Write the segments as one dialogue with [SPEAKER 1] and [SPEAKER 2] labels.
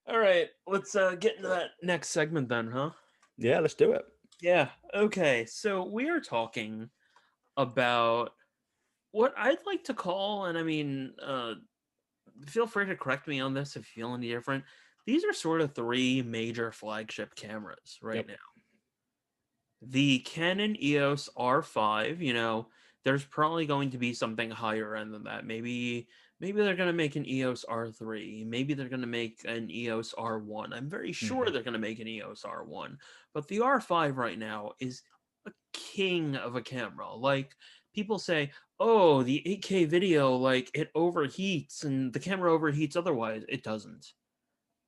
[SPEAKER 1] All right, let's get into that next segment then, huh?
[SPEAKER 2] Yeah, let's do it.
[SPEAKER 1] Yeah. Okay. So we are talking about what I'd like to call, and I mean, feel free to correct me on this if you feel any different. These are sort of three major flagship cameras right
[SPEAKER 2] Yep.
[SPEAKER 1] now. The Canon EOS R5, there's probably going to be something higher end than that. Maybe they're going to make an EOS R3. Maybe they're going to make an EOS R1. I'm very sure
[SPEAKER 2] hmm
[SPEAKER 1] they're going to make an EOS R1. But the R5 right now is a king of a camera. Like people say, "Oh, the 8K video like it overheats and the camera overheats otherwise." It doesn't.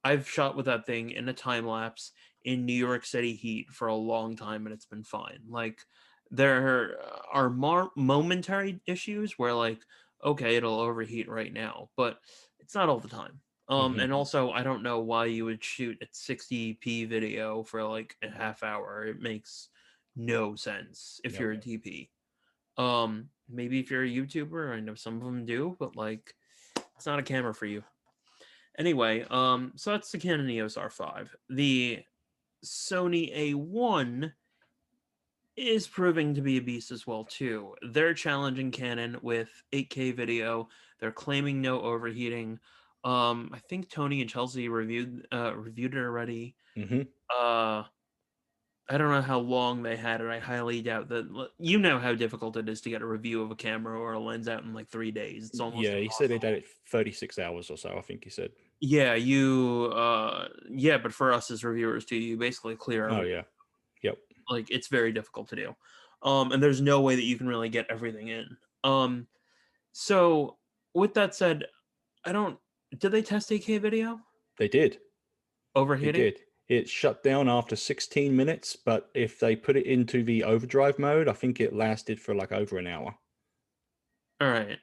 [SPEAKER 1] I've shot with that thing in a time lapse in New York City heat for a long time and it's been fine. Like there are more momentary issues where like okay, it'll overheat right now, but it's not all the time.
[SPEAKER 2] hmm
[SPEAKER 1] And also I don't know why you would shoot at 60p video for like a half hour. It makes no sense if
[SPEAKER 2] Yep.
[SPEAKER 1] you're a DP. Maybe if you're a YouTuber, I know some of them do, but like it's not a camera for you. Anyway, so that's the Canon EOS R5. The Sony A1 is proving to be a beast as well too. They're challenging Canon with 8K video. They're claiming no overheating. I think Tony and Chelsea reviewed it already.
[SPEAKER 2] hmm
[SPEAKER 1] Uh, I don't know how long they had it. I highly doubt that. You know how difficult it is to get a review of a camera or a lens out in like 3 days. It's almost
[SPEAKER 2] Yeah, he said they did
[SPEAKER 1] impossible.
[SPEAKER 2] it 36 hours or so, I think he said.
[SPEAKER 1] Yeah, but for us as reviewers too, you basically clear
[SPEAKER 2] Oh,
[SPEAKER 1] every
[SPEAKER 2] yeah. Yep.
[SPEAKER 1] like it's very difficult to do. And there's no way that you can really get everything in. So with that said, I don't did they test 8K video?
[SPEAKER 2] They did. They
[SPEAKER 1] Overheating?
[SPEAKER 2] did. It shut down after 16 minutes, but if they put it into the overdrive mode, I think it lasted for like over an hour.
[SPEAKER 1] All right.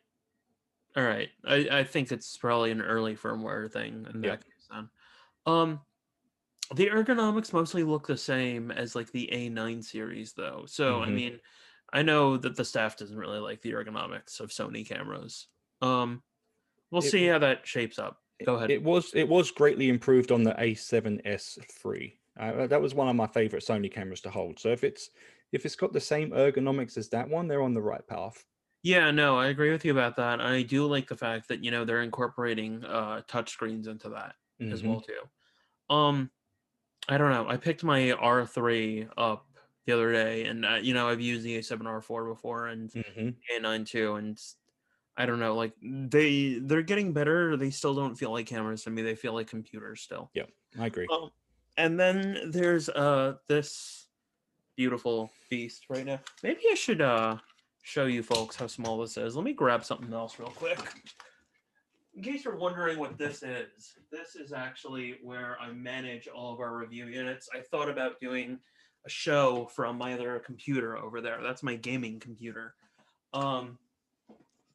[SPEAKER 1] All right. I think it's probably an early firmware thing in
[SPEAKER 2] Yep.
[SPEAKER 1] that case then. Um the ergonomics mostly look the same as like the A9 series though. So I
[SPEAKER 2] hmm
[SPEAKER 1] mean, I know that the staff doesn't really like the ergonomics of Sony cameras. Um We'll
[SPEAKER 2] It
[SPEAKER 1] see how that shapes up. Go ahead.
[SPEAKER 2] it was greatly improved on the A7S III. That was one of my favorite Sony cameras to hold. So if it's got the same ergonomics as that one, they're on the right path.
[SPEAKER 1] Yeah, no, I agree with you about that. I do like the fact that, they're incorporating touch screens into that as
[SPEAKER 2] hmm
[SPEAKER 1] well too. Um I don't know. I picked my R3 up the other day and I've used the A7R4 before and
[SPEAKER 2] hmm
[SPEAKER 1] A9 too and I don't know, like they're getting better. They still don't feel like cameras to me. They feel like computers still.
[SPEAKER 2] Yeah, I agree.
[SPEAKER 1] Um and then there's this beautiful beast right now. Maybe I should show you folks how small this is. Let me grab something else real quick. In case you're wondering what this is actually where I manage all of our review units. I thought about doing a show from my other computer over there. That's my gaming computer. Um,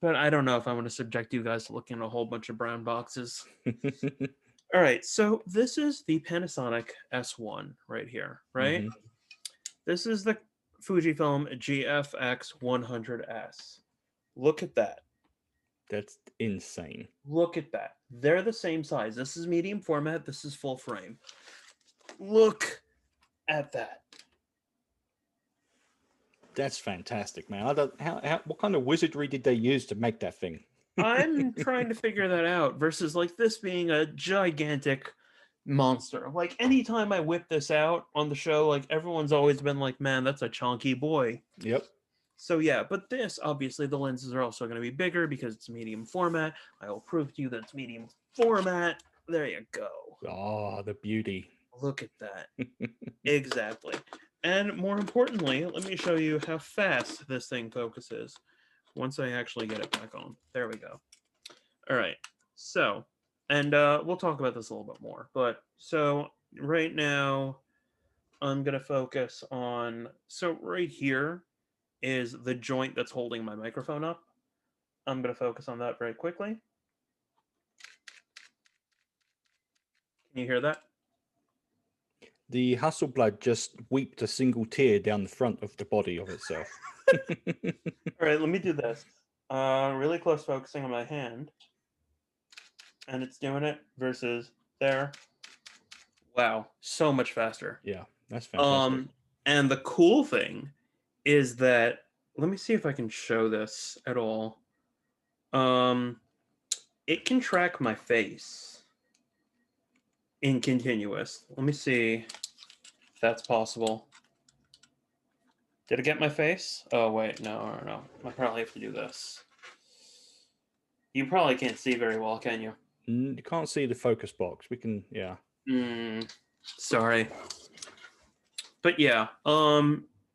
[SPEAKER 1] but I don't know if I want to subject you guys to looking at a whole bunch of brown boxes. All right, so this is the Panasonic S1 right here, right?
[SPEAKER 2] hmm
[SPEAKER 1] This is the Fujifilm GFX 100S. Look at that.
[SPEAKER 2] That's insane.
[SPEAKER 1] Look at that. They're the same size. This is medium format. This is full frame. Look at that.
[SPEAKER 2] That's fantastic, man. I don't, what kind of wizardry did they use to make that thing?
[SPEAKER 1] I'm trying to figure that out versus like this being a gigantic monster. Like anytime I whip this out on the show, like everyone's always been like, man, that's a chunky boy.
[SPEAKER 2] Yep.
[SPEAKER 1] So yeah, but this obviously the lenses are also going to be bigger because it's medium format. I will prove to you that it's medium format. There you go.
[SPEAKER 2] Oh, the beauty.
[SPEAKER 1] Look at that. Exactly. And more importantly, let me show you how fast this thing focuses once I actually get it back on. There we go. All right. So, and we'll talk about this a little bit more. But so right now, I'm going to focus on. So, right here is the joint that's holding my microphone up. I'm going to focus on that very quickly. Can you hear that?
[SPEAKER 2] The Hasselblad just weeped a single tear down the front of the body of itself.
[SPEAKER 1] All right, let me do this. Really close focusing on my hand. And it's doing it versus there. Wow, so much faster.
[SPEAKER 2] Yeah, that's fantastic.
[SPEAKER 1] Um, and the cool thing is that, let me see if I can show this at all. Um, it can track my face in continuous. Let me see if that's possible. Did it get my face? Oh, wait, no. I probably have to do this. You probably can't see very well, can you?
[SPEAKER 2] You can't see the focus box. We can, yeah.
[SPEAKER 1] Sorry. But yeah,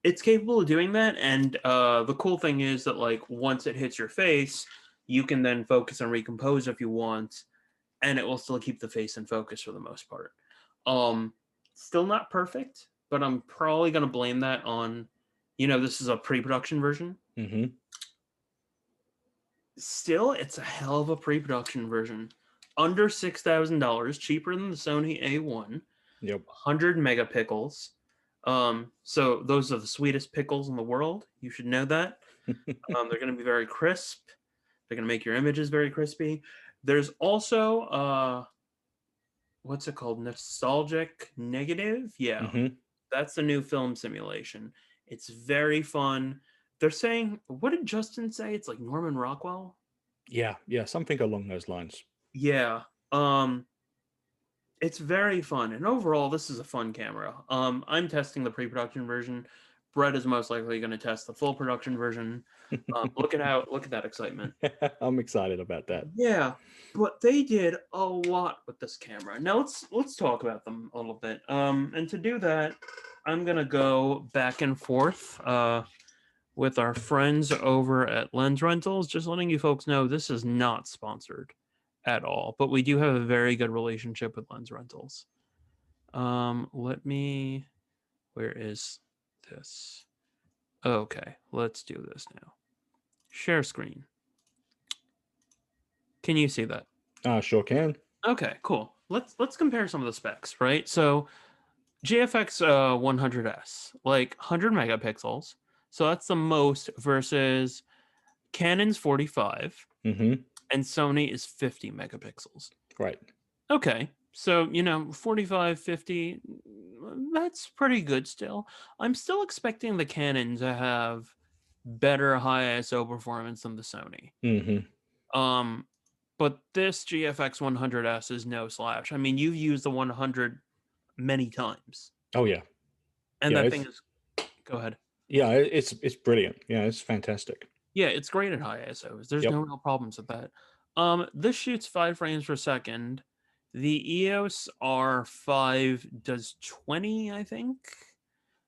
[SPEAKER 1] it's capable of doing that, and the cool thing is that like once it hits your face, you can then focus and recompose if you want, and it will still keep the face in focus for the most part. Um, Still not perfect, but I'm probably gonna blame that on, this is a pre-production version.
[SPEAKER 2] Mm-hmm.
[SPEAKER 1] Still, it's a hell of a pre-production version. Under $6,000, cheaper than the Sony A1,
[SPEAKER 2] Yep.
[SPEAKER 1] 100 megapixels. So those are the sweetest pickles in the world. You should know that. They're going to be very crisp. They're going to make your images very crispy. There's also what's it called? Nostalgic negative. Yeah,
[SPEAKER 2] Mm-hmm.
[SPEAKER 1] that's the new film simulation. It's very fun. They're saying, what did Justin say? It's like Norman Rockwell.
[SPEAKER 2] Yeah, something along those lines.
[SPEAKER 1] Yeah. Um, it's very fun, and overall, this is a fun camera. I'm testing the pre-production version. Brett is most likely going to test the full production version. Look at that excitement.
[SPEAKER 2] I'm excited about that.
[SPEAKER 1] Yeah, but they did a lot with this camera. Now let's talk about them a little bit. And to do that, I'm gonna go back and forth with our friends over at Lens Rentals. Just letting you folks know this is not sponsored at all, but we do have a very good relationship with Lens Rentals. Where is this? Okay, let's do this now. Share screen. Can you see that?
[SPEAKER 2] Sure can.
[SPEAKER 1] Okay, cool. Let's compare some of the specs, right? So GFX 100S, like 100 megapixels. So that's the most versus Canon's 45
[SPEAKER 2] Mm-hmm.
[SPEAKER 1] and Sony is 50 megapixels.
[SPEAKER 2] Right.
[SPEAKER 1] Okay. So, 45, 50, that's pretty good still. I'm still expecting the Canon to have better high ISO performance than the Sony.
[SPEAKER 2] Mm-hmm.
[SPEAKER 1] But this GFX 100S is no slouch. I mean, you've used the 100 many times.
[SPEAKER 2] Oh yeah.
[SPEAKER 1] And
[SPEAKER 2] Yeah,
[SPEAKER 1] that thing is, go ahead.
[SPEAKER 2] yeah, it's brilliant. Yeah, it's fantastic.
[SPEAKER 1] Yeah, it's great at high ISOs. There's
[SPEAKER 2] Yep.
[SPEAKER 1] no real problems with that. This shoots 5 frames per second. The EOS R5 does 20, I think.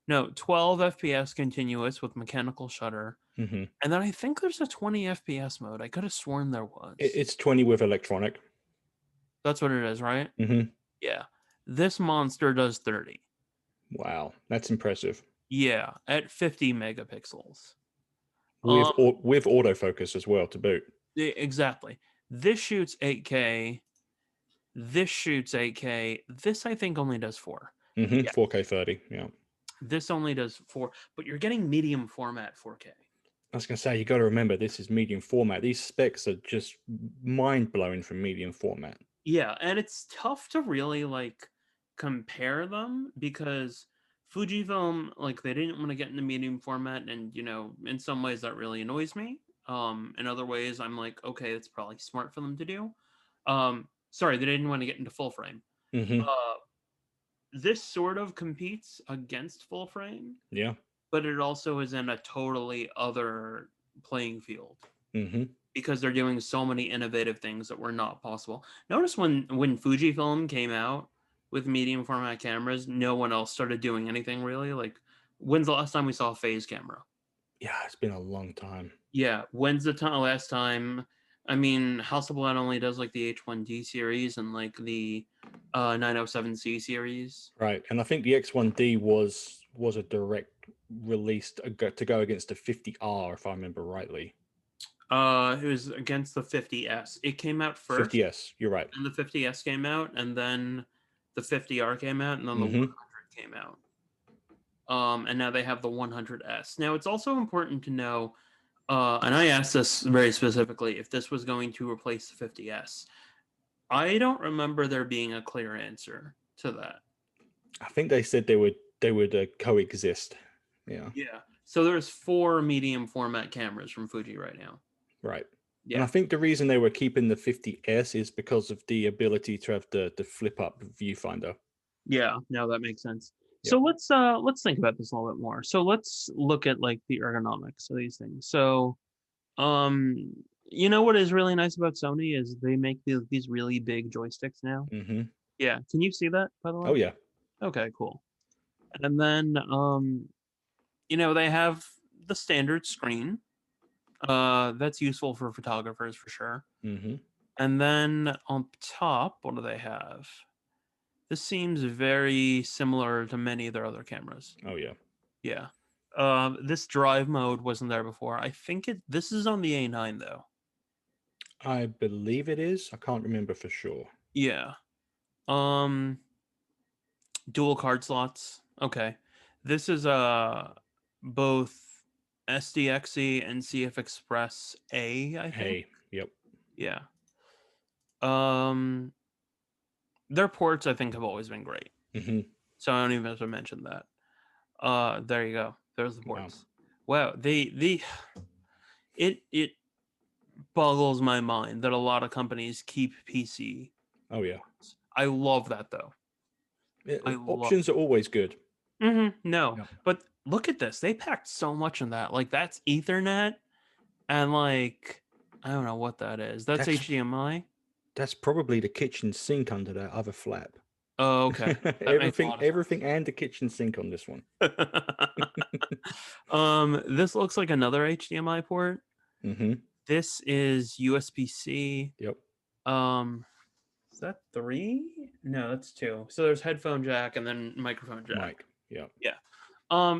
[SPEAKER 1] No, 12 FPS continuous with mechanical shutter.
[SPEAKER 2] Mm-hmm.
[SPEAKER 1] And then I think there's a 20 FPS mode. I could have sworn there was.
[SPEAKER 2] It's 20 with electronic.
[SPEAKER 1] That's what it is, right?
[SPEAKER 2] Mm-hmm.
[SPEAKER 1] Yeah. This monster does 30.
[SPEAKER 2] Wow, that's impressive.
[SPEAKER 1] Yeah, at 50 megapixels.
[SPEAKER 2] With autofocus as well to boot.
[SPEAKER 1] Exactly. This shoots 8K. This shoots 8K. This I think only does 4.
[SPEAKER 2] Mm-hmm.
[SPEAKER 1] Yeah.
[SPEAKER 2] 4K 30. Yeah.
[SPEAKER 1] This only does 4, but you're getting medium format 4K.
[SPEAKER 2] I was gonna say you got to remember this is medium format. These specs are just mind blowing from medium format.
[SPEAKER 1] Yeah, and it's tough to really like compare them because Fujifilm, like, they didn't want to get into medium format, and in some ways that really annoys me. In other ways, I'm like, okay, it's probably smart for them to do. Sorry, they didn't want to get into full frame.
[SPEAKER 2] Mm-hmm.
[SPEAKER 1] This sort of competes against full frame,
[SPEAKER 2] Yeah.
[SPEAKER 1] but it also is in a totally other playing field.
[SPEAKER 2] Mm-hmm.
[SPEAKER 1] Because they're doing so many innovative things that were not possible. Notice when Fujifilm came out with medium format cameras, no one else started doing anything really. Like, when's the last time we saw a phase camera?
[SPEAKER 2] Yeah, it's been a long time.
[SPEAKER 1] Yeah, when's the last time? I mean, Hasselblad only does like the H1D series and like the 907C series.
[SPEAKER 2] Right, and I think the X1D was a direct release to go against the 50R, if I remember rightly.
[SPEAKER 1] It was against the 50S. It came out first.
[SPEAKER 2] 50S, you're right.
[SPEAKER 1] And the 50S came out, and then the 50R came out, and then the 100 came out. And now they have the 100S. Now, it's also important to know, and I asked this very specifically, if this was going to replace the 50S. I don't remember there being a clear answer to that.
[SPEAKER 2] I think they said they would coexist. Yeah,
[SPEAKER 1] Yeah. So there's 4 medium format cameras from Fuji right now.
[SPEAKER 2] right. And I
[SPEAKER 1] Yeah.
[SPEAKER 2] think the reason they were keeping the 50S is because of the ability to have the flip up viewfinder.
[SPEAKER 1] Yeah, no, that makes sense.
[SPEAKER 2] Yep.
[SPEAKER 1] So let's think about this a little bit more. So let's look at like the ergonomics of these things. So um you know what is really nice about Sony is they make these really big joysticks now.
[SPEAKER 2] Hmm.
[SPEAKER 1] Yeah, can you see that by the way?
[SPEAKER 2] Oh yeah.
[SPEAKER 1] Okay, cool. And then you know, they have the standard screen. That's useful for photographers for sure.
[SPEAKER 2] Hmm.
[SPEAKER 1] And then on top, what do they have? This seems very similar to many of their other cameras.
[SPEAKER 2] Oh yeah.
[SPEAKER 1] Yeah. This drive mode wasn't there before. I think this is on the A9 though.
[SPEAKER 2] I believe it is. I can't remember for sure.
[SPEAKER 1] Yeah. Um, dual card slots. Okay. This is both SDXC and CF Express A, I think.
[SPEAKER 2] Hey. Yep.
[SPEAKER 1] Yeah. Um, their ports I think have always been great.
[SPEAKER 2] Hmm.
[SPEAKER 1] So I don't even have to mention that. There you go. There's the
[SPEAKER 2] Wow.
[SPEAKER 1] ports. Wow, it boggles my mind that a lot of companies keep PC.
[SPEAKER 2] Oh yeah.
[SPEAKER 1] I love that though. I love.
[SPEAKER 2] Options are always good.
[SPEAKER 1] No,
[SPEAKER 2] Yep.
[SPEAKER 1] but look at this. They packed so much in that. Like that's Ethernet, and like I don't know what that is. That's
[SPEAKER 2] That's
[SPEAKER 1] HDMI.
[SPEAKER 2] that's probably the kitchen sink under that other flap.
[SPEAKER 1] Oh, okay. That makes a
[SPEAKER 2] everything,
[SPEAKER 1] lot of
[SPEAKER 2] everything, and the kitchen sink on this one.
[SPEAKER 1] sense. This looks like another HDMI port.
[SPEAKER 2] Hmm.
[SPEAKER 1] This is USB-C.
[SPEAKER 2] Yep.
[SPEAKER 1] Is that 3? No, that's 2. So there's headphone jack and then microphone jack.
[SPEAKER 2] Mike. Yep.
[SPEAKER 1] Yeah.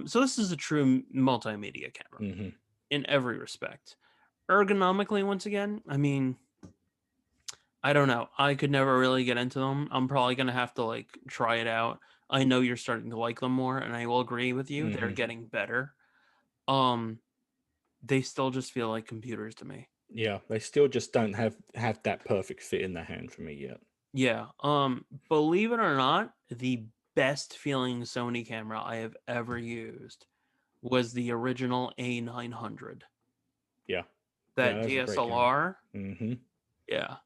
[SPEAKER 1] So this is a true multimedia camera
[SPEAKER 2] Hmm.
[SPEAKER 1] in every respect. Ergonomically, once again, I mean, I don't know. I could never really get into them. I'm probably gonna have to like try it out. I know you're starting to like them more, and I will agree with you. They're
[SPEAKER 2] Hmm.
[SPEAKER 1] getting better. Um, they still just feel like computers to me.
[SPEAKER 2] Yeah, they still just don't have that perfect fit in the hand for me yet.
[SPEAKER 1] Yeah. Believe it or not, the best feeling Sony camera I have ever used was the original A900.
[SPEAKER 2] Yeah. Yeah,
[SPEAKER 1] That
[SPEAKER 2] that's a great camera.
[SPEAKER 1] DSLR.
[SPEAKER 2] Hmm.
[SPEAKER 1] Yeah.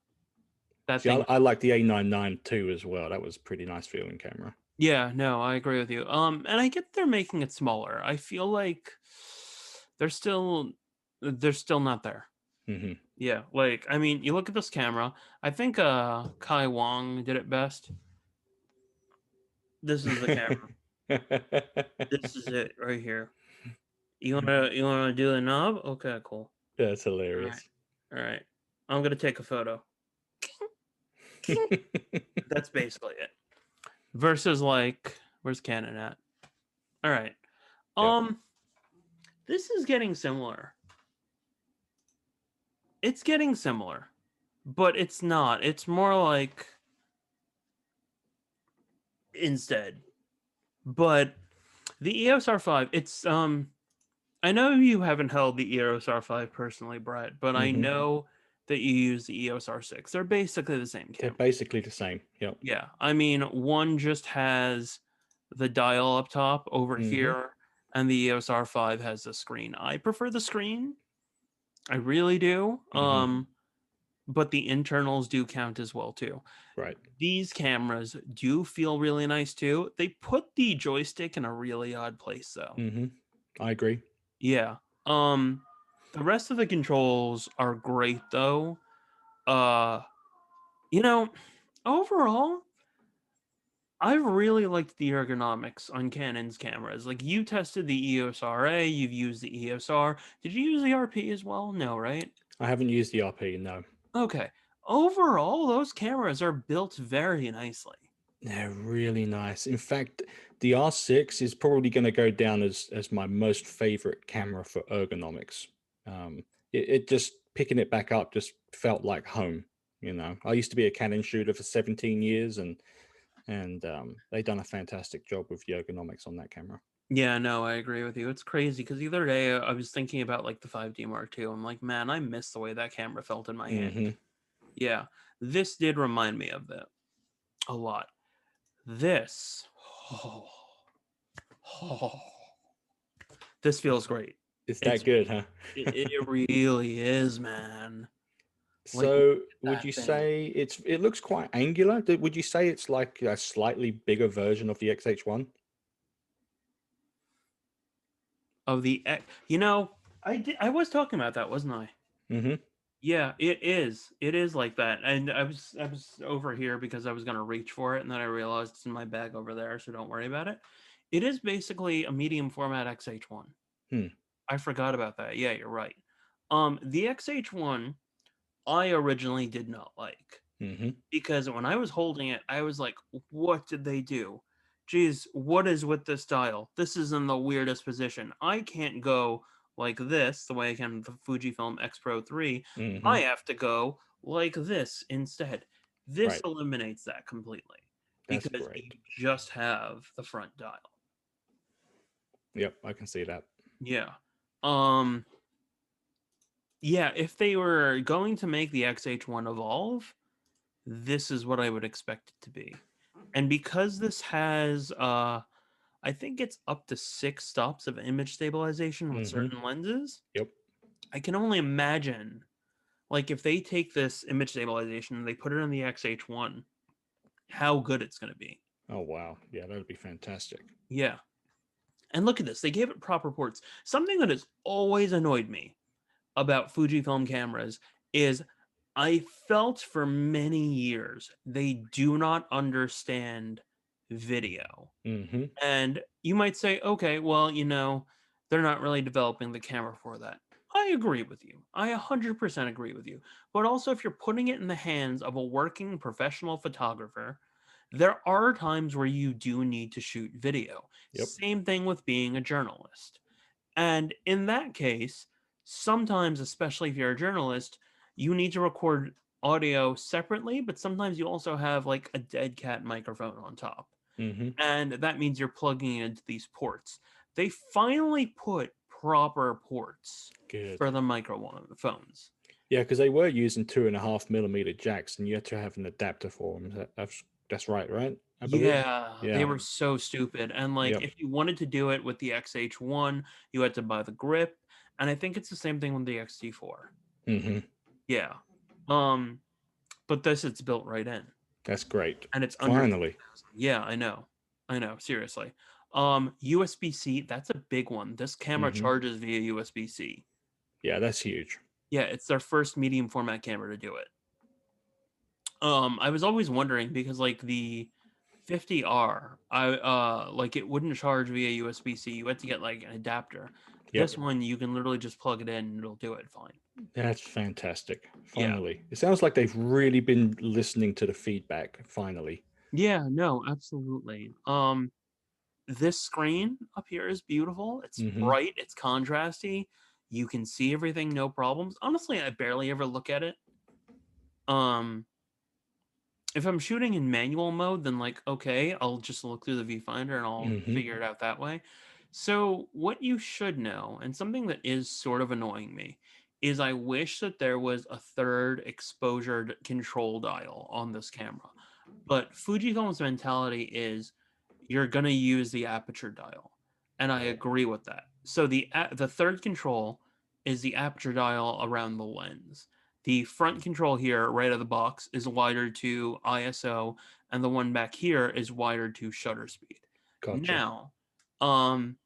[SPEAKER 1] That
[SPEAKER 2] See, I,
[SPEAKER 1] thing.
[SPEAKER 2] I like the A99 too as well. That was a pretty nice feeling camera.
[SPEAKER 1] Yeah, no, I agree with you. And I get they're making it smaller. I feel like they're still they're still not there.
[SPEAKER 2] Hmm.
[SPEAKER 1] Yeah, like I mean, you look at this camera. I think Kai Wong did it best. This is the camera. This is it right here. You wanna do the knob? Okay, cool.
[SPEAKER 2] That's
[SPEAKER 1] All right,
[SPEAKER 2] hilarious.
[SPEAKER 1] all right. I'm gonna take a photo. That's basically it. Versus like, where's Canon at? All right.
[SPEAKER 2] Yep.
[SPEAKER 1] This is getting similar. It's getting similar, but it's not. It's more like instead. But the EOS R5, it's I know you haven't held the EOS R5 personally, Brett, but I
[SPEAKER 2] Hmm.
[SPEAKER 1] know that you use the EOS R6. They're basically the same
[SPEAKER 2] They're
[SPEAKER 1] camera.
[SPEAKER 2] basically the same. Yep.
[SPEAKER 1] Yeah. I mean, one just has the dial up top over
[SPEAKER 2] Hmm.
[SPEAKER 1] here, and the EOS R5 has the screen. I prefer the screen. I really do.
[SPEAKER 2] Hmm.
[SPEAKER 1] But the internals do count as well too.
[SPEAKER 2] Right.
[SPEAKER 1] These cameras do feel really nice too. They put the joystick in a really odd place though.
[SPEAKER 2] Hmm. I agree.
[SPEAKER 1] Yeah. Um the rest of the controls are great though. Uh you know, overall, I really liked the ergonomics on Canon's cameras. Like you tested the EOS RA, you've used the EOS R. Did you use the RP as well? No, right?
[SPEAKER 2] I haven't used the RP, no.
[SPEAKER 1] Okay. Overall, those cameras are built very nicely.
[SPEAKER 2] They're really nice. In fact, the R6 is probably going to go down as my most favorite camera for ergonomics. It just picking it back up just felt like home. I used to be a Canon shooter for 17 years, and they've done a fantastic job with the ergonomics on that camera.
[SPEAKER 1] Yeah, no, I agree with you. It's crazy because the other day I was thinking about like the 5D Mark II. I'm like, man, I miss the way that camera felt in my hand.
[SPEAKER 2] Hmm.
[SPEAKER 1] Yeah, this did remind me of that a lot. This, Oh, oh, this feels great.
[SPEAKER 2] It's
[SPEAKER 1] It's
[SPEAKER 2] that good, huh?
[SPEAKER 1] it really is, man. Like, look
[SPEAKER 2] So
[SPEAKER 1] at
[SPEAKER 2] would
[SPEAKER 1] that
[SPEAKER 2] you
[SPEAKER 1] thing.
[SPEAKER 2] say it looks quite angular? Would you say it's like a slightly bigger version of the XH1?
[SPEAKER 1] Of the, I was talking about that, wasn't I?
[SPEAKER 2] Mm-hmm.
[SPEAKER 1] Yeah, it is. It is like that. And I was over here because I was gonna reach for it, and then I realized it's in my bag over there, so don't worry about it. It is basically a medium format XH1.
[SPEAKER 2] Hmm.
[SPEAKER 1] I forgot about that. Yeah, you're right. The XH1 I originally did not like
[SPEAKER 2] Mm-hmm.
[SPEAKER 1] because when I was holding it, I was like, what did they do? Geez, what is with this dial? This is in the weirdest position. I can't go like this the way I can with the Fujifilm X Pro 3.
[SPEAKER 2] Mm-hmm.
[SPEAKER 1] I have to go like this instead. This
[SPEAKER 2] Right.
[SPEAKER 1] eliminates that completely
[SPEAKER 2] That's
[SPEAKER 1] because
[SPEAKER 2] great.
[SPEAKER 1] you just have the front dial.
[SPEAKER 2] Yep, I can see that.
[SPEAKER 1] Yeah. Um yeah, if they were going to make the XH1 evolve, this is what I would expect it to be. And because this has I think it's up to 6 stops of image stabilization with
[SPEAKER 2] Mm-hmm.
[SPEAKER 1] certain lenses.
[SPEAKER 2] Yep.
[SPEAKER 1] I can only imagine, like, if they take this image stabilization and they put it on the XH1, how good it's going to be.
[SPEAKER 2] Oh wow. Yeah, that'd be fantastic.
[SPEAKER 1] Yeah. And look at this. They gave it proper ports. Something that has always annoyed me about Fujifilm cameras is I felt for many years they do not understand video.
[SPEAKER 2] Mm-hmm.
[SPEAKER 1] And you might say, okay, well, they're not really developing the camera for that. I agree with you. I 100% agree with you. But also, if you're putting it in the hands of a working professional photographer, there are times where you do need to shoot video.
[SPEAKER 2] Yep.
[SPEAKER 1] Same thing with being a journalist. And in that case, sometimes, especially if you're a journalist, you need to record audio separately, but sometimes you also have like a dead cat microphone on top,
[SPEAKER 2] Mm-hmm.
[SPEAKER 1] and that means you're plugging into these ports. They finally put proper ports
[SPEAKER 2] Good.
[SPEAKER 1] for the microphones.
[SPEAKER 2] Yeah, because they were using 2.5 millimeter jacks, and you had to have an adapter for them. That's right, right? I believe.
[SPEAKER 1] Yeah, they
[SPEAKER 2] Yeah.
[SPEAKER 1] were so stupid. And like,
[SPEAKER 2] Yep.
[SPEAKER 1] if you wanted to do it with the XH1, you had to buy the grip. And I think it's the same thing with the XT4.
[SPEAKER 2] Mm-hmm.
[SPEAKER 1] Yeah. Um, but this it's built right in,
[SPEAKER 2] That's great.
[SPEAKER 1] and it's under
[SPEAKER 2] Finally.
[SPEAKER 1] 3,000. Yeah, I know. I know, seriously. USB-C, that's a big one. This camera
[SPEAKER 2] Mm-hmm.
[SPEAKER 1] charges via USB-C.
[SPEAKER 2] Yeah, that's huge.
[SPEAKER 1] Yeah, it's their first medium format camera to do it. I was always wondering because like the 50R, like it wouldn't charge via USB-C. You had to get like an adapter.
[SPEAKER 2] Yep.
[SPEAKER 1] This one you can literally just plug it in and it'll do it fine.
[SPEAKER 2] That's fantastic.
[SPEAKER 1] Yeah.
[SPEAKER 2] Finally. It sounds like they've really been listening to the feedback. Finally.
[SPEAKER 1] Yeah, no, absolutely. This screen up here is beautiful. It's
[SPEAKER 2] Mm-hmm.
[SPEAKER 1] bright, it's contrasty. You can see everything, no problems. Honestly, I barely ever look at it. Um, if I'm shooting in manual mode, then like, okay, I'll just look through the viewfinder and I'll
[SPEAKER 2] Mm-hmm.
[SPEAKER 1] figure it out that way. So, what you should know, and something that is sort of annoying me, is I wish that there was a third exposure control dial on this camera. But Fujifilm's mentality is you're going to use the aperture dial. And I agree with that. So the third control is the aperture dial around the lens. The front control here, right out of the box, is wired to ISO, and the one back here is wired to shutter speed.
[SPEAKER 2] Gotcha.
[SPEAKER 1] Now, um,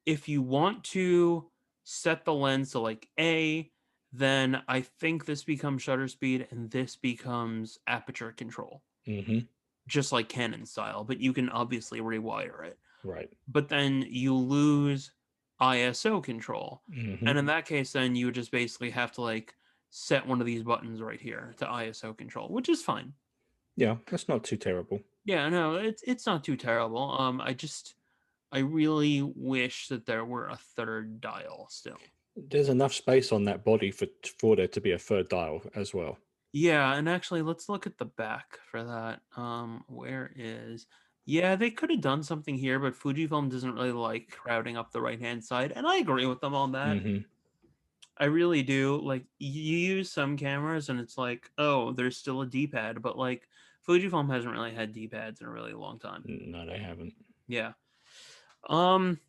[SPEAKER 1] if you want to set the lens to like A, then I think this becomes shutter speed and this becomes aperture control,
[SPEAKER 2] Mm-hmm.
[SPEAKER 1] just like Canon style, but you can obviously rewire it.
[SPEAKER 2] Right.
[SPEAKER 1] But then you lose ISO control.
[SPEAKER 2] Mm-hmm.
[SPEAKER 1] And in that case, then you would just basically have to like set one of these buttons right here to ISO control, which is fine.
[SPEAKER 2] Yeah, that's not too terrible.
[SPEAKER 1] Yeah, no, it's not too terrible. I really wish that there were a third dial still.
[SPEAKER 2] There's enough space on that body for there to be a third dial as well.
[SPEAKER 1] Yeah, and actually let's look at the back for that. Where is Yeah, they could have done something here, but Fujifilm doesn't really like crowding up the right-hand side, and I agree with them on that.
[SPEAKER 2] Mm-hmm.
[SPEAKER 1] I really do. Like, you use some cameras and it's like, oh, there's still a D-pad, but like Fujifilm hasn't really had D-pads in a really long time.
[SPEAKER 2] No, they haven't.
[SPEAKER 1] Yeah. Um.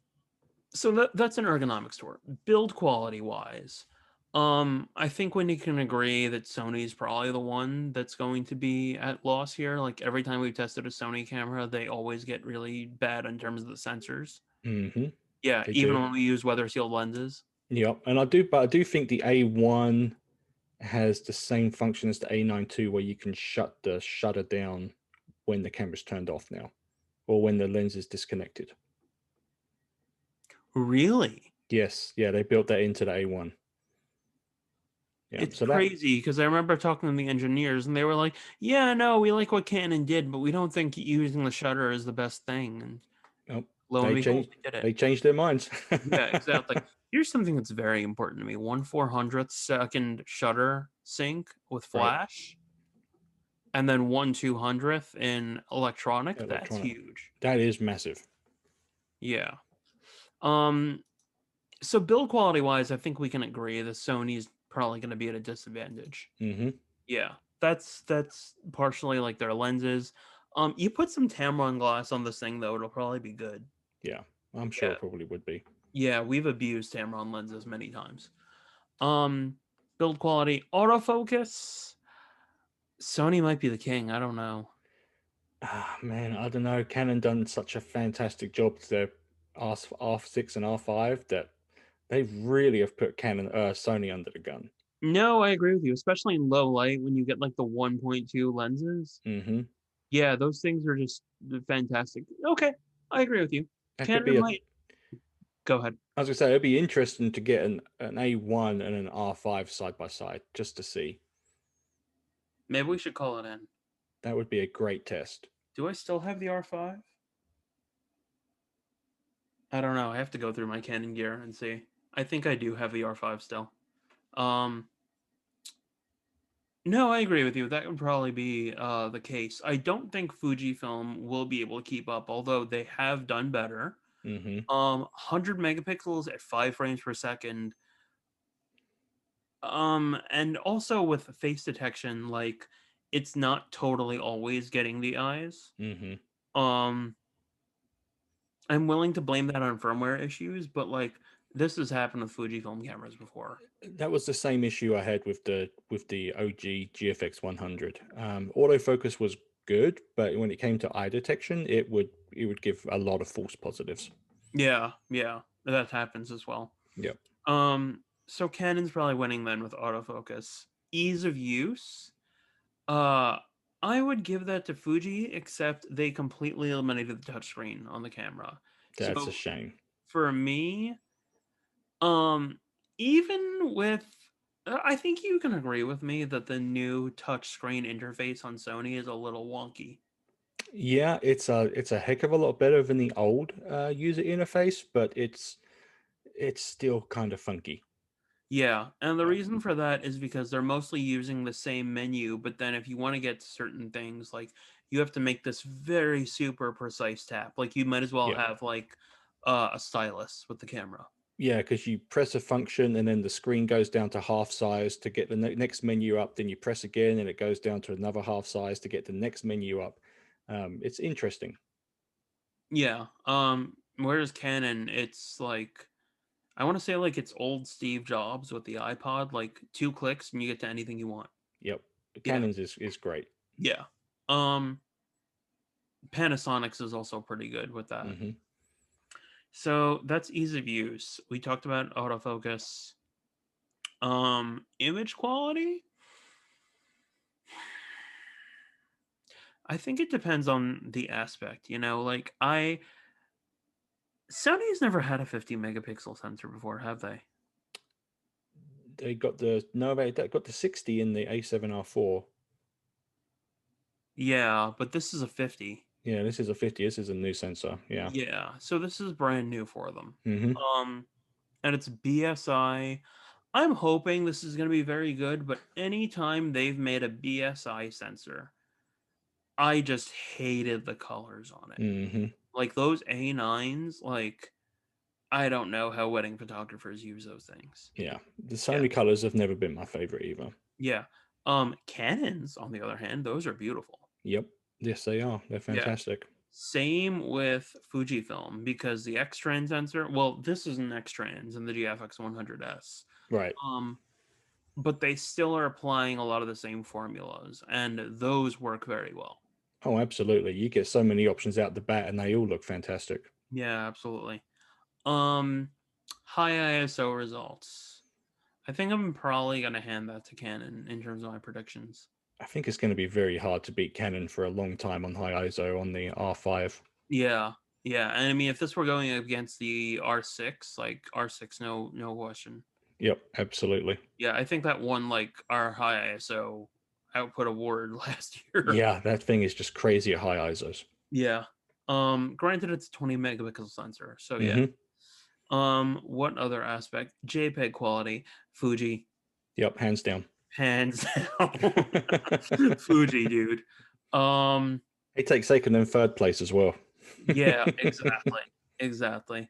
[SPEAKER 1] So that's an ergonomics tour. Build quality wise, I think we can agree that Sony's probably the one that's going to be at loss here. Like every time we've tested a Sony camera, they always get really bad in terms of the sensors.
[SPEAKER 2] Mm-hmm.
[SPEAKER 1] Yeah,
[SPEAKER 2] They
[SPEAKER 1] even
[SPEAKER 2] do.
[SPEAKER 1] when we use weather sealed lenses.
[SPEAKER 2] Yep. And I do think the A1 has the same function as the A9 II, where you can shut the shutter down when the camera's turned off now, or when the lens is disconnected.
[SPEAKER 1] Really?
[SPEAKER 2] Yes, yeah, they built that into the A1. Yeah,
[SPEAKER 1] It's
[SPEAKER 2] so that
[SPEAKER 1] crazy because I remember talking to the engineers and they were like, "Yeah, no, we like what Canon did, but we don't think using the shutter is the best thing." And
[SPEAKER 2] oh,
[SPEAKER 1] lo and
[SPEAKER 2] they
[SPEAKER 1] behold,
[SPEAKER 2] changed
[SPEAKER 1] we did it.
[SPEAKER 2] they changed their minds.
[SPEAKER 1] Yeah, exactly. Here's something that's very important to me: 1/400th second shutter sync with
[SPEAKER 2] Right,
[SPEAKER 1] flash, and then 1/200th in electronic. That's
[SPEAKER 2] electronic.
[SPEAKER 1] huge.
[SPEAKER 2] That is massive.
[SPEAKER 1] Yeah. Um. So build quality wise, I think we can agree that Sony's probably going to be at a disadvantage.
[SPEAKER 2] Mm-hmm.
[SPEAKER 1] Yeah, that's partially like their lenses. You put some Tamron glass on this thing though, it'll probably be good.
[SPEAKER 2] Yeah, I'm sure
[SPEAKER 1] Yeah,
[SPEAKER 2] it probably would be.
[SPEAKER 1] yeah, we've abused Tamron lenses many times. Um, build quality, autofocus. Sony might be the king. I don't know.
[SPEAKER 2] Ah, man, I don't know. Canon done such a fantastic job to their R6 and R5 that they really have put Sony under the gun.
[SPEAKER 1] No, I agree with you, especially in low light when you get like the 1.2 lenses.
[SPEAKER 2] Mm-hmm.
[SPEAKER 1] Yeah, those things are just fantastic. Okay, I agree with you.
[SPEAKER 2] That could be
[SPEAKER 1] Canon
[SPEAKER 2] a.
[SPEAKER 1] might go ahead.
[SPEAKER 2] I was gonna say it'd be interesting to get an A1 and an R5 side by side just to see.
[SPEAKER 1] Maybe we should call it in.
[SPEAKER 2] That would be a great test.
[SPEAKER 1] Do I still have the R5? I don't know. I have to go through my Canon gear and see. I think I do have the R5 still. Um, no, I agree with you. That would probably be the case. I don't think Fujifilm will be able to keep up, although they have done better.
[SPEAKER 2] Mm-hmm.
[SPEAKER 1] 100 megapixels at 5 frames per second. And also with face detection, like it's not totally always getting the eyes.
[SPEAKER 2] Mm-hmm.
[SPEAKER 1] Um, I'm willing to blame that on firmware issues, but like this has happened with Fujifilm cameras before.
[SPEAKER 2] That was the same issue I had with the OG GFX 100. Autofocus was good, but when it came to eye detection, it would give a lot of false positives.
[SPEAKER 1] Yeah, yeah, that happens as well.
[SPEAKER 2] Yep.
[SPEAKER 1] So Canon's probably winning then with autofocus. Ease of use, uh, I would give that to Fuji, except they completely eliminated the touchscreen on the camera.
[SPEAKER 2] That's a
[SPEAKER 1] So
[SPEAKER 2] shame.
[SPEAKER 1] for me, um, even with, I think you can agree with me that the new touchscreen interface on Sony is a little wonky.
[SPEAKER 2] Yeah, it's a heck of a lot better than the old user interface, but it's still kind of funky.
[SPEAKER 1] Yeah, and the
[SPEAKER 2] Yeah.
[SPEAKER 1] reason for that is because they're mostly using the same menu, but then if you want to get to certain things, like you have to make this very super precise tap. Like you might as well
[SPEAKER 2] Yeah.
[SPEAKER 1] have like a stylus with the camera.
[SPEAKER 2] Yeah, because you press a function and then the screen goes down to half size to get the next menu up. Then you press again and it goes down to another half size to get the next menu up. It's interesting.
[SPEAKER 1] Yeah. Whereas Canon, it's like I want to say like it's old Steve Jobs with the iPod, like 2 clicks and you get to anything you want.
[SPEAKER 2] Yep.
[SPEAKER 1] Yeah.
[SPEAKER 2] Canon's is great.
[SPEAKER 1] Yeah. Um Panasonic's is also pretty good with that.
[SPEAKER 2] Hmm.
[SPEAKER 1] So that's ease of use. We talked about autofocus. Image quality? I think it depends on the aspect, like Sony's never had a 50 megapixel sensor before, have they?
[SPEAKER 2] They got the no, they got the 60 in the A7R4.
[SPEAKER 1] Yeah, but this is a 50.
[SPEAKER 2] Yeah, this is a 50. This is a new sensor. Yeah.
[SPEAKER 1] Yeah, so this is brand new for them.
[SPEAKER 2] Hmm.
[SPEAKER 1] And it's BSI. I'm hoping this is going to be very good, but anytime they've made a BSI sensor, I just hated the colors on it.
[SPEAKER 2] Hmm.
[SPEAKER 1] Like those A9s, like I don't know how wedding photographers use those things.
[SPEAKER 2] Yeah. The
[SPEAKER 1] Yeah.
[SPEAKER 2] Sony colors have never been my favorite either.
[SPEAKER 1] Yeah. Canons, on the other hand, those are beautiful.
[SPEAKER 2] Yep. Yes, they are. They're
[SPEAKER 1] Yeah.
[SPEAKER 2] fantastic.
[SPEAKER 1] Same with Fujifilm because the X-Trans sensor, well, this is an X-Trans in the GFX 100S.
[SPEAKER 2] Right.
[SPEAKER 1] Um, but they still are applying a lot of the same formulas, and those work very well.
[SPEAKER 2] Oh, absolutely. You get so many options out the bat and they all look fantastic.
[SPEAKER 1] Yeah, absolutely. Um, High ISO results. I think I'm probably gonna hand that to Canon in terms of my predictions.
[SPEAKER 2] I think it's going to be very hard to beat Canon for a long time on high ISO on the R5.
[SPEAKER 1] Yeah, yeah, and I mean, if this were going against the R6, like R6, no question.
[SPEAKER 2] Yep, absolutely.
[SPEAKER 1] Yeah, I think that won like our high ISO output award last year.
[SPEAKER 2] Yeah, that thing is just crazy at high ISOs.
[SPEAKER 1] Yeah. Granted, it's a 20 megapixel sensor, so yeah.
[SPEAKER 2] Hmm.
[SPEAKER 1] What other aspect? JPEG quality, Fuji,
[SPEAKER 2] Yep, hands down.
[SPEAKER 1] hands down. Fuji, dude. Um,
[SPEAKER 2] It takes second and third place as well.
[SPEAKER 1] yeah, exactly. Exactly.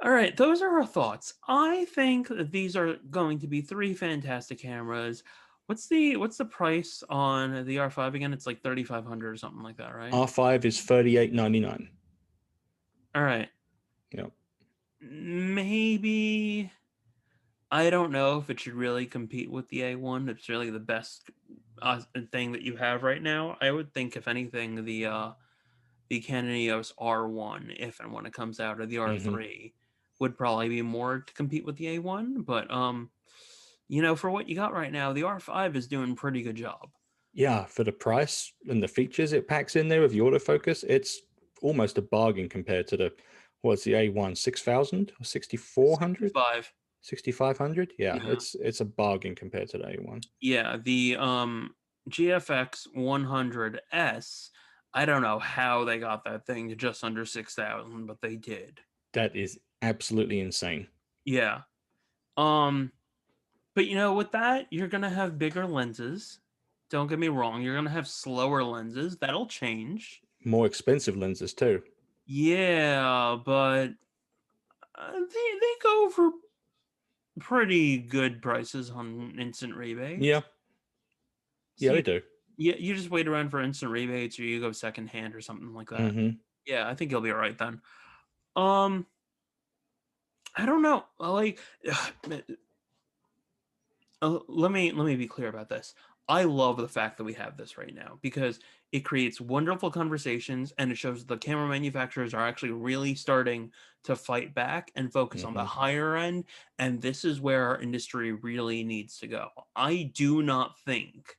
[SPEAKER 1] All right, those are our thoughts. I think that these are going to be three fantastic cameras. What's the price on the R5 again? It's like 3,500 or something like that, right?
[SPEAKER 2] R5 is 38.99.
[SPEAKER 1] All right.
[SPEAKER 2] Yep.
[SPEAKER 1] Maybe I don't know if it should really compete with the A1. It's really the best thing that you have right now. I would think, if anything, the Canon EOS R1, if and when it comes out, or the
[SPEAKER 2] Hmm.
[SPEAKER 1] R3, would probably be more to compete with the A1. But for what you got right now, the R5 is doing a pretty good job.
[SPEAKER 2] Yeah, for the price and the features it packs in there with the autofocus, it's almost a bargain compared to what's the A1, 6,000 or 6,400?
[SPEAKER 1] 65.
[SPEAKER 2] 6,500? Yeah,
[SPEAKER 1] Yeah.
[SPEAKER 2] it's a bargain compared to the A1.
[SPEAKER 1] Yeah, the GFX 100S, I don't know how they got that thing to just under 6,000, but they did.
[SPEAKER 2] That is absolutely insane.
[SPEAKER 1] Yeah. Um but with that, you're going to have bigger lenses. Don't get me wrong, you're going to have slower lenses. That'll change.
[SPEAKER 2] More expensive lenses too.
[SPEAKER 1] Yeah, but they go for pretty good prices on instant rebates.
[SPEAKER 2] Yeah,
[SPEAKER 1] So
[SPEAKER 2] yeah, they do.
[SPEAKER 1] you just wait around for instant rebates, or you go secondhand or something like that.
[SPEAKER 2] Hmm.
[SPEAKER 1] Yeah, I think you'll be all right then. Um, I don't know. Like, let me be clear about this. I love the fact that we have this right now because it creates wonderful conversations, and it shows the camera manufacturers are actually really starting to fight back and focus on the
[SPEAKER 2] Hmm.
[SPEAKER 1] higher end. And this is where our industry really needs to go. I do not think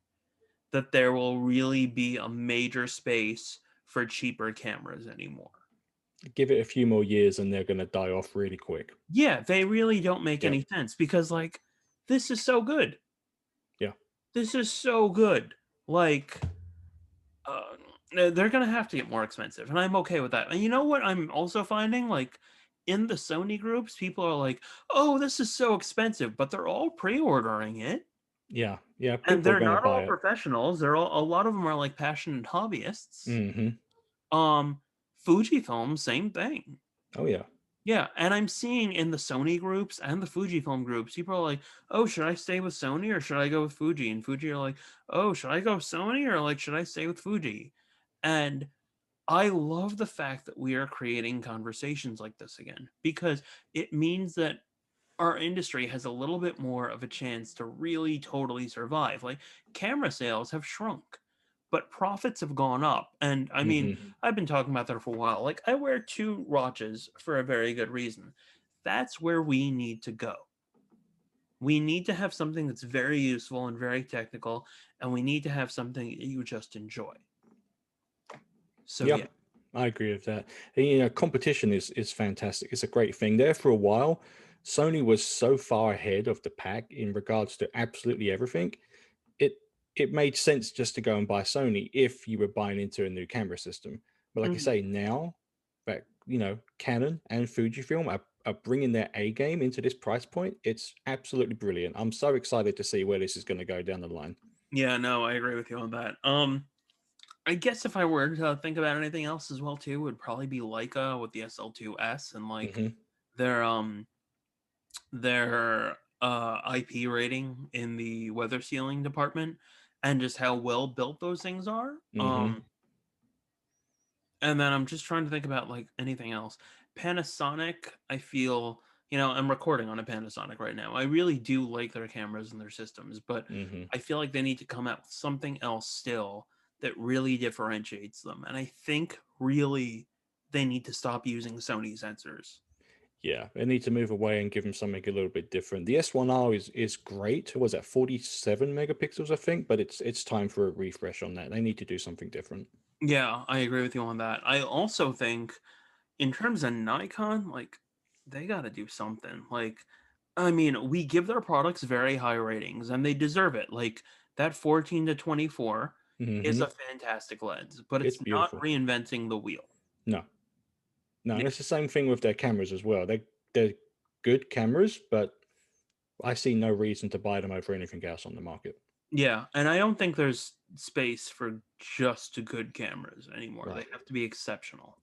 [SPEAKER 1] that there will really be a major space for cheaper cameras anymore.
[SPEAKER 2] Give it a few more years and they're going to die off really quick.
[SPEAKER 1] Yeah, they really don't make
[SPEAKER 2] Yep.
[SPEAKER 1] any sense because, like, this is so good.
[SPEAKER 2] Yeah.
[SPEAKER 1] This is so good. Like, uh, they're gonna have to get more expensive, and I'm okay with that. And you know what? I'm also finding, like, in the Sony groups, people are like, "Oh, this is so expensive," but they're all pre-ordering it,
[SPEAKER 2] Yeah. Yeah.
[SPEAKER 1] and
[SPEAKER 2] People are
[SPEAKER 1] they're
[SPEAKER 2] going to
[SPEAKER 1] not all
[SPEAKER 2] buy it.
[SPEAKER 1] professionals. They're all a lot of them are like passionate hobbyists.
[SPEAKER 2] Hmm.
[SPEAKER 1] Um, Fujifilm, same thing.
[SPEAKER 2] Oh, yeah.
[SPEAKER 1] Yeah, and I'm seeing in the Sony groups and the Fujifilm groups, people are like, "Oh, should I stay with Sony or should I go with Fuji?" And Fuji are like, "Oh, should I go Sony or like should I stay with Fuji?" And I love the fact that we are creating conversations like this again because it means that our industry has a little bit more of a chance to really totally survive. Like, camera sales have shrunk, but profits have gone up. And I mean,
[SPEAKER 2] Hmm.
[SPEAKER 1] I've been talking about that for a while. Like, I wear two watches for a very good reason. That's where we need to go. We need to have something that's very useful and very technical, and we need to have something that you just enjoy. So
[SPEAKER 2] Yeah.
[SPEAKER 1] yeah.
[SPEAKER 2] I agree with that. And, competition is fantastic. It's a great thing. There for a while, Sony was so far ahead of the pack in regards to absolutely everything. It it made sense just to go and buy Sony if you were buying into a new camera system. But like I
[SPEAKER 1] Mhm.
[SPEAKER 2] say, now that Canon and Fujifilm are bringing their A game into this price point, it's absolutely brilliant. I'm so excited to see where this is going to go down the line.
[SPEAKER 1] Yeah, no, I agree with you on that. I guess if I were to think about anything else as well too, would probably be Leica with the SL2S and like
[SPEAKER 2] Hmm.
[SPEAKER 1] their IP rating in the weather sealing department and just how well built those things are.
[SPEAKER 2] Hmm.
[SPEAKER 1] And then I'm just trying to think about like anything else. Panasonic, I feel, I'm recording on a Panasonic right now. I really do like their cameras and their systems, but
[SPEAKER 2] Hmm.
[SPEAKER 1] I feel like they need to come out with something else still that really differentiates them. And I think really they need to stop using Sony sensors.
[SPEAKER 2] Yeah, they need to move away and give them something a little bit different. The S1R is great. What was that, 47 megapixels, I think, but it's time for a refresh on that. They need to do something different.
[SPEAKER 1] Yeah, I agree with you on that. I also think in terms of Nikon, like they got to do something. Like, I mean, we give their products very high ratings and they deserve it. Like that 14 to 24 is
[SPEAKER 2] Hmm.
[SPEAKER 1] a fantastic lens, but
[SPEAKER 2] It's
[SPEAKER 1] it's not
[SPEAKER 2] beautiful.
[SPEAKER 1] reinventing the wheel.
[SPEAKER 2] No, no, and
[SPEAKER 1] Yeah.
[SPEAKER 2] it's the same thing with their cameras as well. They're good cameras, but I see no reason to buy them over anything else on the market.
[SPEAKER 1] Yeah, and I don't think there's space for just good cameras anymore.
[SPEAKER 2] No,
[SPEAKER 1] They have to be exceptional.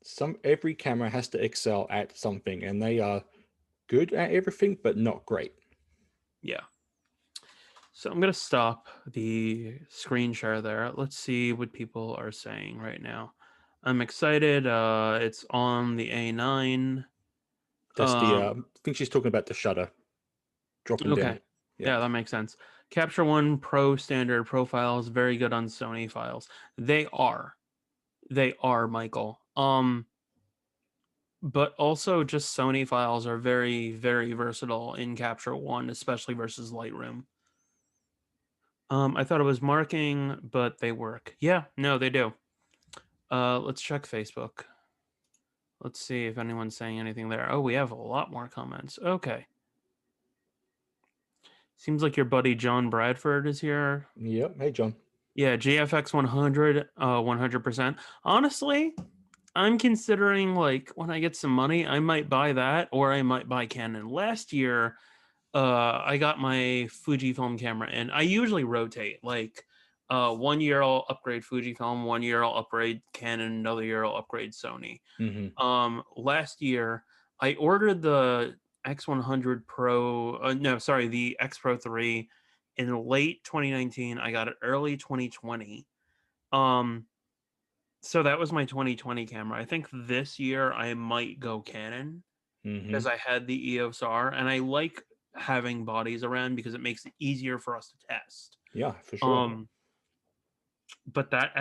[SPEAKER 2] every camera has to excel at something, and they are good at everything, but not great.
[SPEAKER 1] Yeah. So I'm going to stop the screen share there. Let's see what people are saying right now. I'm excited. It's on the A9.
[SPEAKER 2] That's the I
[SPEAKER 1] Um,
[SPEAKER 2] think she's talking about the shutter dropping
[SPEAKER 1] okay.
[SPEAKER 2] down. Yeah.
[SPEAKER 1] Yeah, that makes sense. Capture One Pro standard profiles, very good on Sony files. They are. They are, Michael. But also just Sony files are very, very versatile in Capture One, especially versus Lightroom. I thought it was marking, but they work. Yeah, no, they do. Let's check Facebook. Let's see if anyone's saying anything there. Oh, we have a lot more comments. Okay. Seems like your buddy John Bradford is here.
[SPEAKER 2] Yep. Hey, John.
[SPEAKER 1] Yeah, GFX 100, 100%. Honestly, I'm considering like when I get some money, I might buy that or I might buy Canon. Last year, I got my Fujifilm camera and I usually rotate like 1 year I'll upgrade Fujifilm, 1 year I'll upgrade Canon, another year I'll upgrade Sony.
[SPEAKER 2] Hmm.
[SPEAKER 1] Last year I ordered the X100 Pro, no, sorry, the X Pro 3 in late 2019. I got it early 2020. Um, so that was my 2020 camera. I think this year I might go Canon
[SPEAKER 2] Hmm.
[SPEAKER 1] because I had the EOS R and I like having bodies around because it makes it easier for us to test.
[SPEAKER 2] Yeah, for sure.
[SPEAKER 1] Um, but that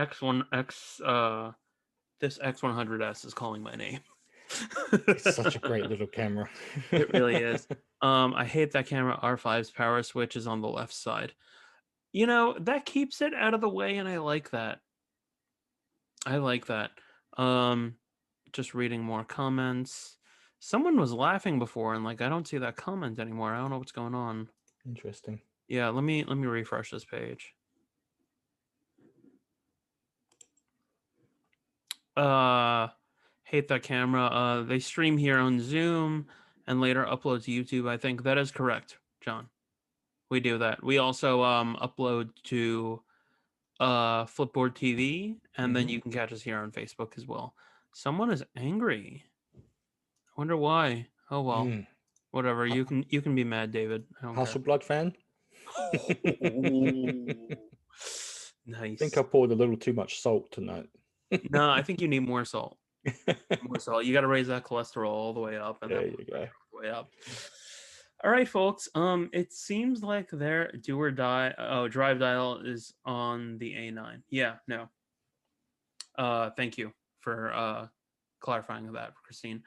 [SPEAKER 1] this X100S is calling my name.
[SPEAKER 2] It's such a great little camera.
[SPEAKER 1] It really is. I hate that camera R5's power switch is on the left side. That keeps it out of the way, and I like that. I like that. Um, just reading more comments. Someone was laughing before, and like I don't see that comment anymore. I don't know what's going on.
[SPEAKER 2] Interesting.
[SPEAKER 1] Yeah, let me refresh this page. Uh, hate that camera. They stream here on Zoom and later upload to YouTube. I think that is correct, John. We do that. We also upload to Flipboard TV, and then
[SPEAKER 2] Hmm.
[SPEAKER 1] you can catch us here on Facebook as well. Someone is angry. I wonder why. Oh well.
[SPEAKER 2] Mm.
[SPEAKER 1] Whatever.
[SPEAKER 2] Ha-
[SPEAKER 1] You can be mad, David. I don't
[SPEAKER 2] House
[SPEAKER 1] care.
[SPEAKER 2] of Blood fan? Think
[SPEAKER 1] Nice.
[SPEAKER 2] I poured a little too much salt tonight.
[SPEAKER 1] No, I think you need more salt. More salt. You got to raise that cholesterol all the way up and that
[SPEAKER 2] There
[SPEAKER 1] blood
[SPEAKER 2] you
[SPEAKER 1] pressure
[SPEAKER 2] go.
[SPEAKER 1] all the way up. All right, folks. It seems like their do or die. Oh, drive dial is on the A9. Yeah, no. Thank you for clarifying that, Christine.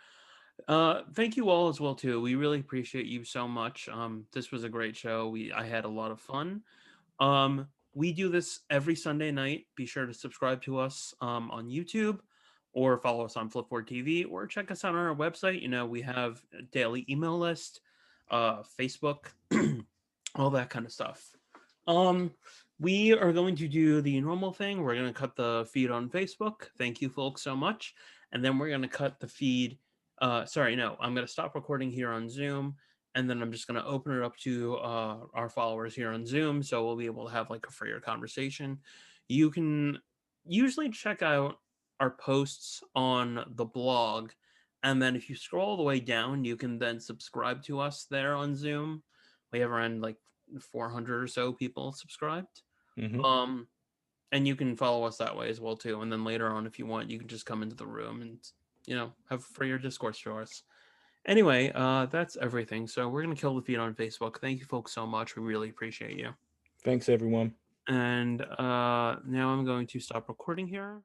[SPEAKER 1] Thank you all as well too. We really appreciate you so much. This was a great show. I had a lot of fun. We do this every Sunday night. Be sure to subscribe to us on YouTube or follow us on Flipboard TV or check us out on our website. We have a daily email list, Facebook, all that kind of stuff. We are going to do the normal thing. We're going to cut the feed on Facebook. Thank you, folks, so much. And then we're going to cut the feed. Sorry, no, I'm going to stop recording here on Zoom and then I'm just going to open it up to our followers here on Zoom, so we'll be able to have like a freer conversation. You can usually check out our posts on the blog, and then if you scroll all the way down, you can then subscribe to us there on Zoom. We have around like 400 or so people subscribed.
[SPEAKER 2] Hmm.
[SPEAKER 1] Um, And you can follow us that way as well too. And then later on, if you want, you can just come into the room and have for your discourse to us. Anyway, that's everything. So we're gonna kill the feed on Facebook. Thank you folks so much. We really appreciate you.
[SPEAKER 2] Thanks, everyone.
[SPEAKER 1] And now I'm going to stop recording here.